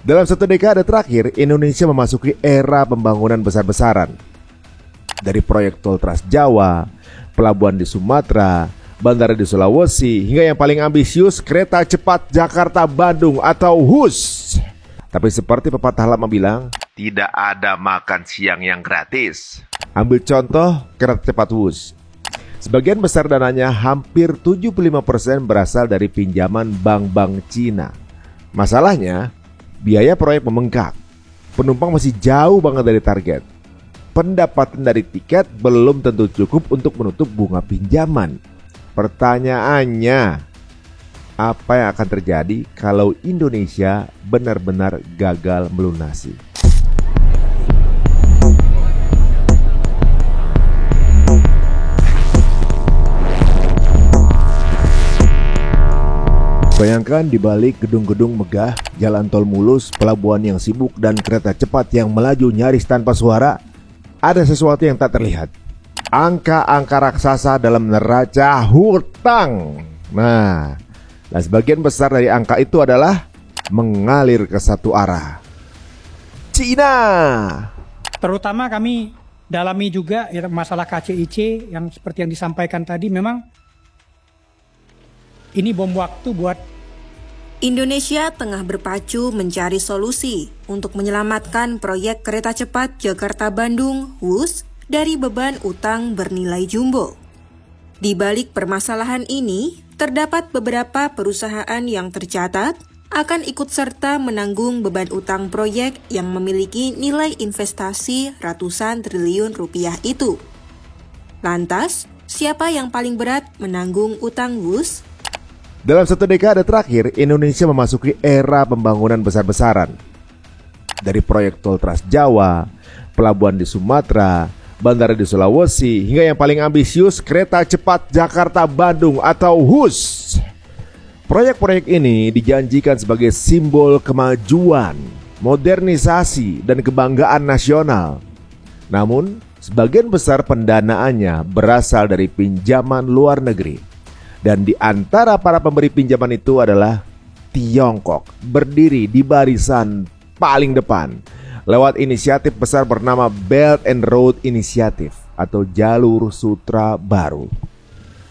Dalam satu dekade terakhir, Indonesia memasuki era pembangunan besar-besaran. Dari proyek tol Trans Jawa, pelabuhan di Sumatera, bandara di Sulawesi, hingga yang paling ambisius kereta cepat Jakarta-Bandung atau WUS. Tapi seperti pepatah lama bilang, tidak ada makan siang yang gratis. Ambil contoh kereta cepat WUS. Sebagian besar dananya, hampir 75% berasal dari pinjaman bank-bank Cina. Masalahnya, biaya proyek membengkak. Penumpang masih jauh banget dari target. Pendapatan dari tiket belum tentu cukup untuk menutup bunga pinjaman. Pertanyaannya, apa yang akan terjadi kalau Indonesia benar-benar gagal melunasi? Bayangkan di balik gedung-gedung megah, jalan tol mulus, pelabuhan yang sibuk, dan kereta cepat yang melaju nyaris tanpa suara, ada sesuatu yang tak terlihat. Angka-angka raksasa dalam neraca hutang. Nah, sebagian besar dari angka itu adalah mengalir ke satu arah. Cina. Terutama kami dalami juga ya, masalah KCIC yang seperti yang disampaikan tadi, memang ini bom waktu buat Indonesia tengah berpacu mencari solusi untuk menyelamatkan proyek kereta cepat Jakarta-Bandung WUS dari beban utang bernilai jumbo. Di balik permasalahan ini, terdapat beberapa perusahaan yang tercatat akan ikut serta menanggung beban utang proyek yang memiliki nilai investasi ratusan triliun rupiah itu. Lantas, siapa yang paling berat menanggung utang WUS? Dalam satu dekade terakhir, Indonesia memasuki era pembangunan besar-besaran. Dari proyek tol Trans Jawa, pelabuhan di Sumatera, bandara di Sulawesi, hingga yang paling ambisius kereta cepat Jakarta-Bandung atau WUS. Proyek-proyek ini dijanjikan sebagai simbol kemajuan, modernisasi, dan kebanggaan nasional. Namun, sebagian besar pendanaannya berasal dari pinjaman luar negeri. Dan di antara para pemberi pinjaman itu adalah Tiongkok, berdiri di barisan paling depan lewat inisiatif besar bernama Belt and Road Initiative atau Jalur Sutra Baru.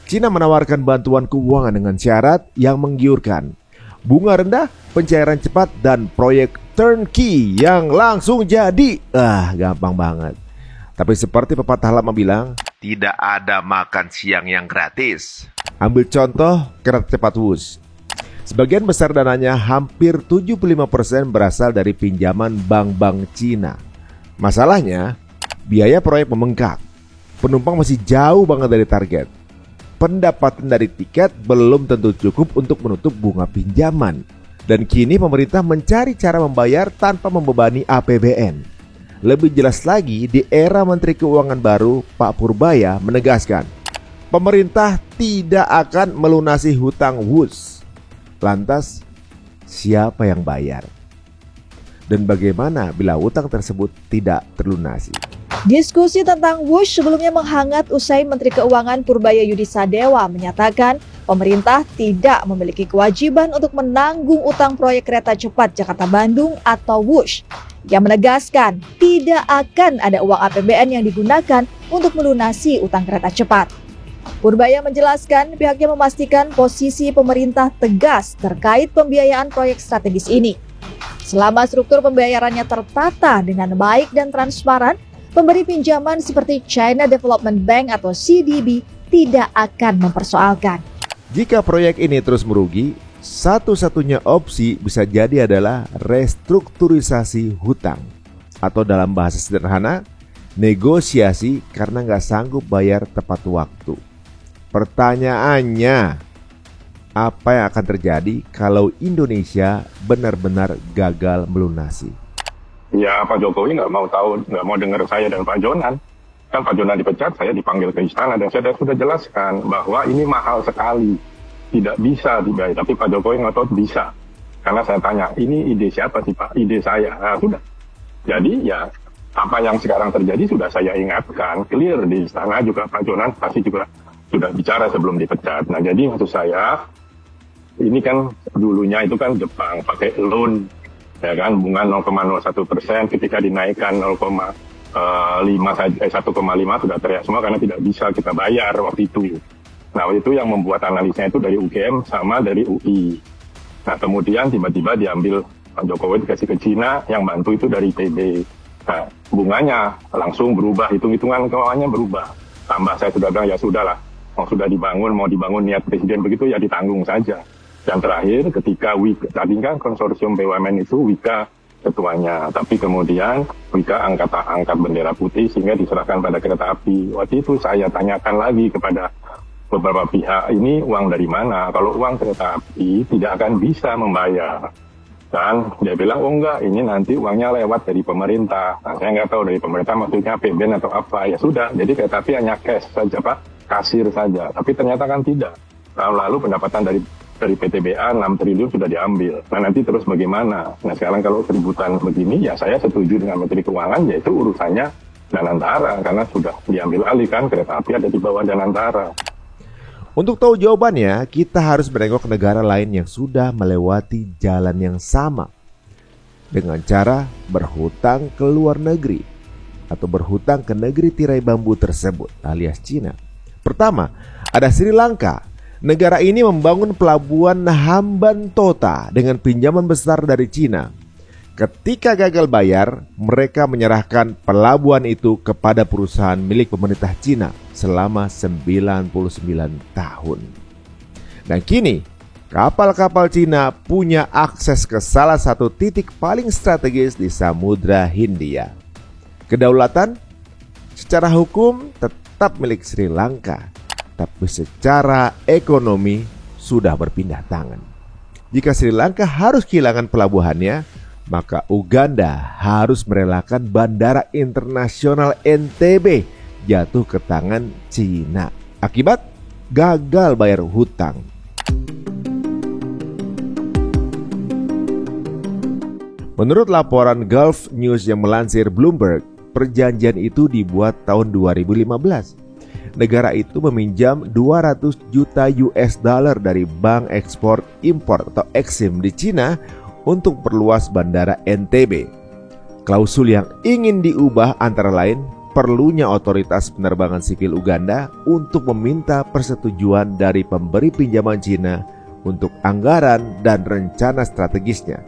Cina menawarkan bantuan keuangan dengan syarat yang menggiurkan, bunga rendah, pencairan cepat, dan proyek turnkey yang langsung jadi. Gampang banget. Tapi seperti pepatah lama bilang, tidak ada makan siang yang gratis. Ambil contoh kereta cepat WUS. Sebagian besar dananya, hampir 75% berasal dari pinjaman bank-bank Cina. Masalahnya, biaya proyek membengkak. Penumpang masih jauh banget dari target. Pendapatan dari tiket belum tentu cukup untuk menutup bunga pinjaman. Dan kini pemerintah mencari cara membayar tanpa membebani APBN. Lebih jelas lagi, di era Menteri Keuangan baru, Pak Purbaya menegaskan, pemerintah tidak akan melunasi hutang WUS. Lantas, siapa yang bayar? Dan bagaimana bila hutang tersebut tidak terlunasi? Diskusi tentang WUS sebelumnya menghangat usai Menteri Keuangan Purbaya Yudisadewa menyatakan pemerintah tidak memiliki kewajiban untuk menanggung utang proyek kereta cepat Jakarta-Bandung atau WUS. Yang menegaskan tidak akan ada uang APBN yang digunakan untuk melunasi utang kereta cepat. Purbaya menjelaskan pihaknya memastikan posisi pemerintah tegas terkait pembiayaan proyek strategis ini. Selama struktur pembayarannya tertata dengan baik dan transparan, pemberi pinjaman seperti China Development Bank atau CDB tidak akan mempersoalkan. Jika proyek ini terus merugi, satu-satunya opsi bisa jadi adalah restrukturisasi hutang. Atau dalam bahasa sederhana, negosiasi karena nggak sanggup bayar tepat waktu. Pertanyaannya, apa yang akan terjadi kalau Indonesia benar-benar gagal melunasi? Ya, Pak Jokowi nggak mau dengar saya dan Pak Jonan. Kan Pak Jonan dipecat, saya dipanggil ke istana dan saya sudah jelaskan bahwa ini mahal sekali, tidak bisa dibayar. Tapi Pak Jokowi nggak tahu bisa, karena saya tanya, ini ide siapa sih Pak? Ide saya. Nah, sudah. Jadi ya apa yang sekarang terjadi sudah saya ingatkan, clear di istana juga Pak Jonan pasti juga sudah bicara sebelum dipecat. Nah, jadi maksud saya, ini kan dulunya itu kan Jepang pakai loan ya kan, bunga 0,01%, ketika dinaikkan 1,5 sudah teriak semua karena tidak bisa kita bayar waktu itu. Nah, waktu itu yang membuat analisnya itu dari UGM sama dari UI. Nah, kemudian tiba-tiba diambil Pak Jokowi dikasih ke Cina, yang bantu itu dari ITB. Nah, bunganya langsung berubah, hitung-hitungan keuangannya berubah. Tambah saya sudah bilang, ya sudahlah, mau sudah dibangun, mau dibangun niat presiden begitu, ya ditanggung saja. Yang terakhir, ketika tadi kan konsorsium BUMN itu Wika ketuanya, tapi kemudian Wika angkat bendera putih sehingga diserahkan pada kereta api. Waktu itu saya tanyakan lagi kepada beberapa pihak, ini uang dari mana? Kalau uang kereta api tidak akan bisa membayar. Dan dia bilang, oh enggak, ini nanti uangnya lewat dari pemerintah. Nah, saya nggak tahu dari pemerintah maksudnya APBN atau apa. Ya sudah, jadi kereta api hanya cash saja, Pak, kasir saja. Tapi ternyata kan tidak. Tahun lalu pendapatan dari PTBA 6 triliun sudah diambil. Nah, nanti terus bagaimana? Nah, sekarang kalau keributan begini, ya saya setuju dengan Menteri Keuangan, yaitu urusannya Danantara, karena sudah diambil alih kan, kereta api ada di bawah Danantara. Untuk tahu jawabannya, kita harus menengok negara lain yang sudah melewati jalan yang sama dengan cara berhutang ke luar negeri atau berhutang ke negeri tirai bambu tersebut alias Cina. Pertama, ada Sri Lanka. Negara ini membangun pelabuhan Hambantota dengan pinjaman besar dari Cina. Ketika gagal bayar, mereka menyerahkan pelabuhan itu kepada perusahaan milik pemerintah Cina selama 99 tahun. Dan kini, kapal-kapal Cina punya akses ke salah satu titik paling strategis di Samudra Hindia. Kedaulatan secara hukum tetap milik Sri Lanka, tapi secara ekonomi sudah berpindah tangan. Jika Sri Lanka harus kehilangan pelabuhannya, maka Uganda harus merelakan Bandara Internasional NTB jatuh ke tangan Cina. Akibat gagal bayar hutang. Menurut laporan Gulf News yang melansir Bloomberg, perjanjian itu dibuat tahun 2015. Negara itu meminjam 200 juta US dollar dari Bank Ekspor Impor atau Exim di Cina untuk perluas Bandara NTB. Klausul yang ingin diubah antara lain perlunya otoritas penerbangan sipil Uganda untuk meminta persetujuan dari pemberi pinjaman Cina untuk anggaran dan rencana strategisnya.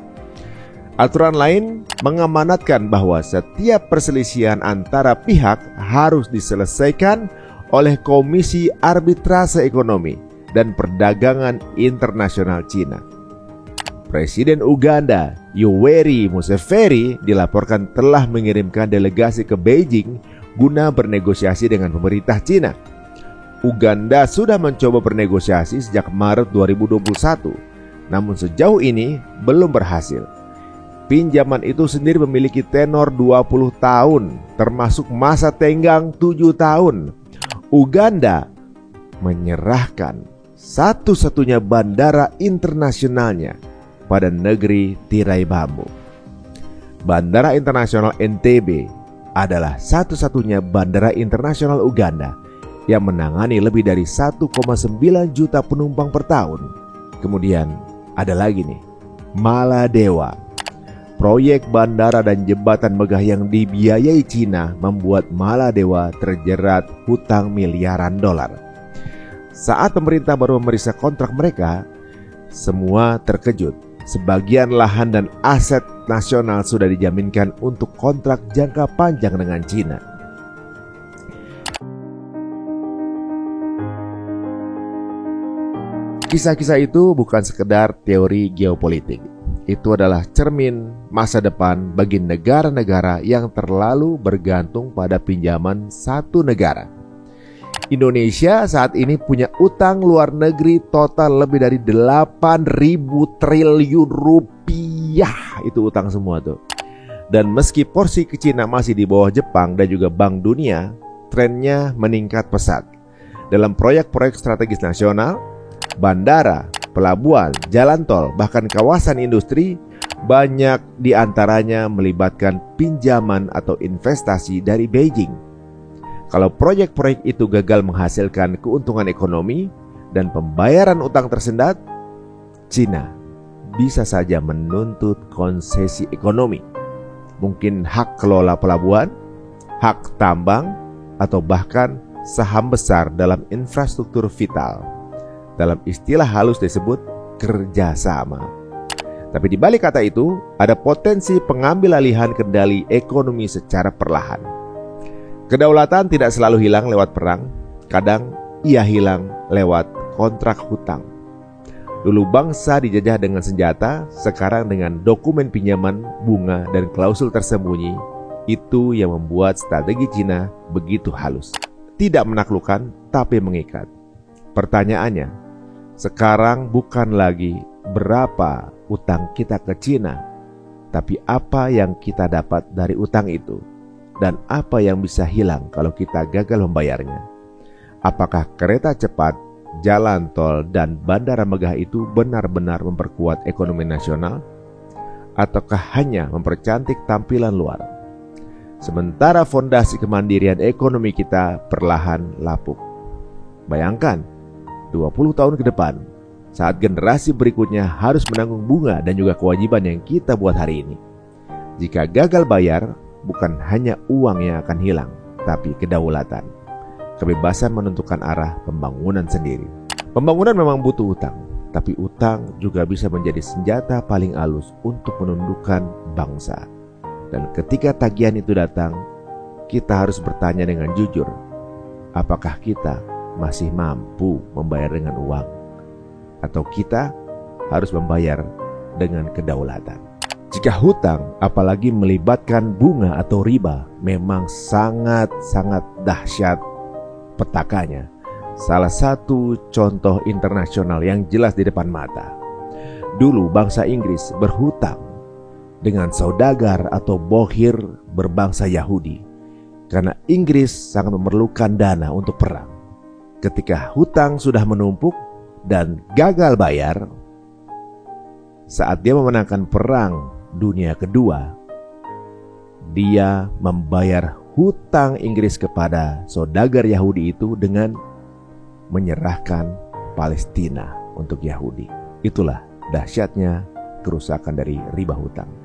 Aturan lain mengamanatkan bahwa setiap perselisihan antara pihak harus diselesaikan oleh Komisi Arbitrase Ekonomi dan Perdagangan Internasional Cina. Presiden Uganda, Yoweri Museveni, dilaporkan telah mengirimkan delegasi ke Beijing guna bernegosiasi dengan pemerintah Cina. Uganda sudah mencoba bernegosiasi sejak Maret 2021, namun sejauh ini belum berhasil. Pinjaman itu sendiri memiliki tenor 20 tahun, termasuk masa tenggang 7 tahun. Uganda menyerahkan satu-satunya bandara internasionalnya pada negeri tirai bambu. Bandara Internasional NTB adalah satu-satunya bandara internasional Uganda yang menangani lebih dari 1,9 juta penumpang per tahun. Kemudian ada lagi nih, Maladewa. Proyek bandara dan jembatan megah yang dibiayai Cina membuat Maladewa terjerat hutang miliaran dolar. Saat pemerintah baru memeriksa kontrak mereka, semua terkejut. Sebagian lahan dan aset nasional sudah dijaminkan untuk kontrak jangka panjang dengan Cina. Kisah-kisah itu bukan sekedar teori geopolitik. Itu adalah cermin masa depan bagi negara-negara yang terlalu bergantung pada pinjaman satu negara. Indonesia saat ini punya utang luar negeri total lebih dari 8.000 triliun rupiah. Itu utang semua tuh. Dan meski porsi ke Cina masih di bawah Jepang dan juga Bank Dunia, trennya meningkat pesat. Dalam proyek-proyek strategis nasional, bandara, pelabuhan, jalan tol, bahkan kawasan industri, banyak diantaranya melibatkan pinjaman atau investasi dari Beijing. Kalau proyek-proyek itu gagal menghasilkan keuntungan ekonomi dan pembayaran utang tersendat, Cina bisa saja menuntut konsesi ekonomi. Mungkin hak kelola pelabuhan, hak tambang, atau bahkan saham besar dalam infrastruktur vital. Dalam istilah halus disebut kerjasama. Tapi di balik kata itu, ada potensi pengambil alihan kendali ekonomi secara perlahan. Kedaulatan tidak selalu hilang lewat perang, kadang ia hilang lewat kontrak hutang. Dulu bangsa dijajah dengan senjata, sekarang dengan dokumen pinjaman, bunga, dan klausul tersembunyi. Itu yang membuat strategi Cina begitu halus. Tidak menaklukkan, tapi mengikat. Pertanyaannya, sekarang bukan lagi berapa utang kita ke Cina, tapi apa yang kita dapat dari utang itu, dan apa yang bisa hilang kalau kita gagal membayarnya. Apakah kereta cepat, jalan tol, dan bandara megah itu benar-benar memperkuat ekonomi nasional, ataukah hanya mempercantik tampilan luar? Sementara fondasi kemandirian ekonomi kita perlahan lapuk. Bayangkan, 20 tahun ke depan, saat generasi berikutnya harus menanggung bunga dan juga kewajiban yang kita buat hari ini. Jika gagal bayar, bukan hanya uang yang akan hilang, tapi kedaulatan. Kebebasan menentukan arah pembangunan sendiri. Pembangunan memang butuh utang, tapi utang juga bisa menjadi senjata paling halus untuk menundukkan bangsa. Dan ketika tagihan itu datang, kita harus bertanya dengan jujur, apakah kita masih mampu membayar dengan uang? Atau kita harus membayar dengan kedaulatan? Jika hutang, apalagi melibatkan bunga atau riba, memang sangat-sangat dahsyat petakannya. Salah satu contoh internasional yang jelas di depan mata. Dulu bangsa Inggris berhutang dengan saudagar atau bohir berbangsa Yahudi karena Inggris sangat memerlukan dana untuk perang. Ketika hutang sudah menumpuk dan gagal bayar, saat dia memenangkan perang dunia kedua, dia membayar hutang Inggris kepada saudagar Yahudi itu dengan menyerahkan Palestina untuk Yahudi. Itulah dahsyatnya kerusakan dari riba hutang.